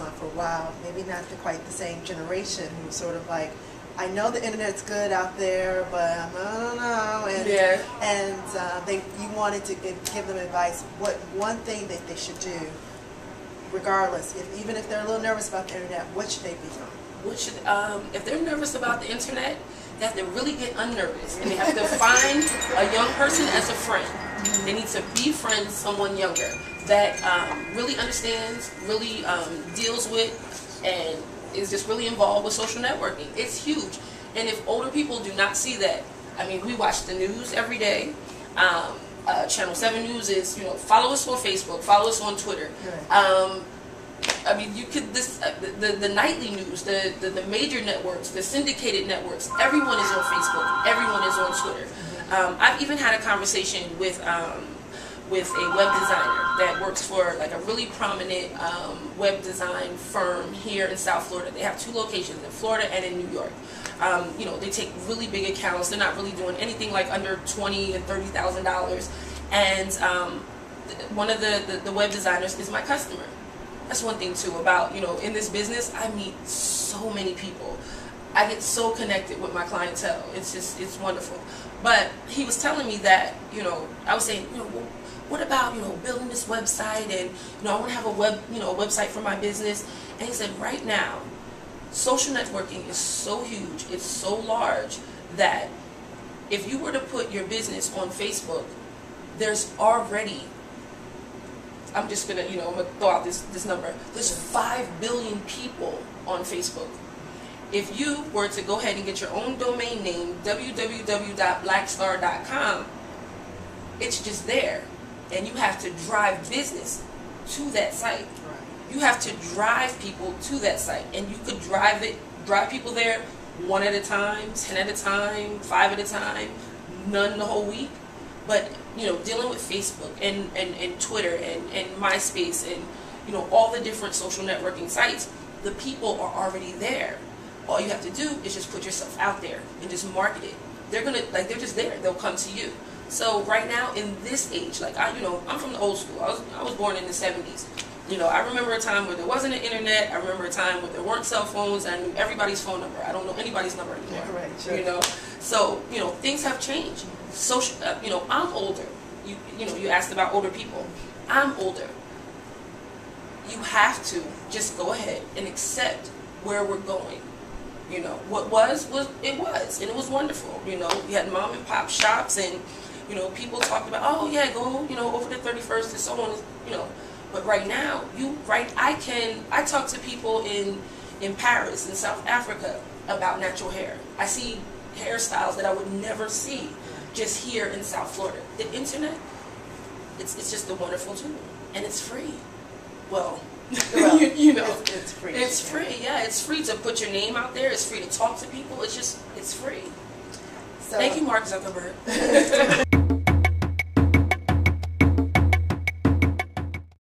Amazon for a while, maybe not quite the same generation, who sort of like, I know the internet's good out there, but I don't know. And you wanted to give them advice. What one thing that they should do, regardless, even if they're a little nervous about the internet, what should they be doing? If they're nervous about the internet, they have to really get unnervous, and they have to find a young person as a friend. They need to befriend someone younger that really understands, really deals with, and is just really involved with social networking. It's huge. And if older people do not see that, I mean, we watch the news every day. Channel 7 News is, follow us on Facebook, follow us on Twitter. I mean, you could the nightly news, the major networks, the syndicated networks. Everyone is on Facebook. Everyone is on Twitter. I've even had a conversation with a web designer that works for like a really prominent web design firm here in South Florida. They have 2 locations, in Florida and in New York. They take really big accounts. They're not really doing anything like under $20,000 and $30,000. And one of the web designers is my customer. That's one thing too about, in this business, I meet so many people. I get so connected with my clientele. It's wonderful. But he was telling me that, I was saying, what about, building this website, and, I want to have a website for my business. And he said, right now, social networking is so huge, it's so large, that if you were to put your business on Facebook, there's already, I'm just going to, I'm going to throw out this number, there's 5 billion people on Facebook. If you were to go ahead and get your own domain name, www.blackstar.com, it's just there. And you have to drive business to that site. You have to drive people to that site. And you could drive people there 1 at a time, 10 at a time, 5 at a time, none the whole week. But, dealing with Facebook and Twitter and MySpace and, all the different social networking sites, the people are already there. All you have to do is just put yourself out there and just market it. They're they're just there. They'll come to you. So right now in this age, I'm from the old school. I was born in the 70s. I remember a time where there wasn't an internet. I remember a time where there weren't cell phones. I knew everybody's phone number. I don't know anybody's number anymore. Right, sure. So things have changed. Social, I'm older. You asked about older people. I'm older. You have to just go ahead and accept where we're going. What was, and it was wonderful. You had mom and pop shops, and people talked about, oh yeah, go over the 31st and so on. But right now, I talk to people in Paris, in South Africa, about natural hair. I see hairstyles that I would never see just here in South Florida. The internet, it's just a wonderful tool, and it's free. Well, it's free. It's free, yeah. It's free to put your name out there. It's free to talk to people. It's free. So, thank you, Mark Zuckerberg.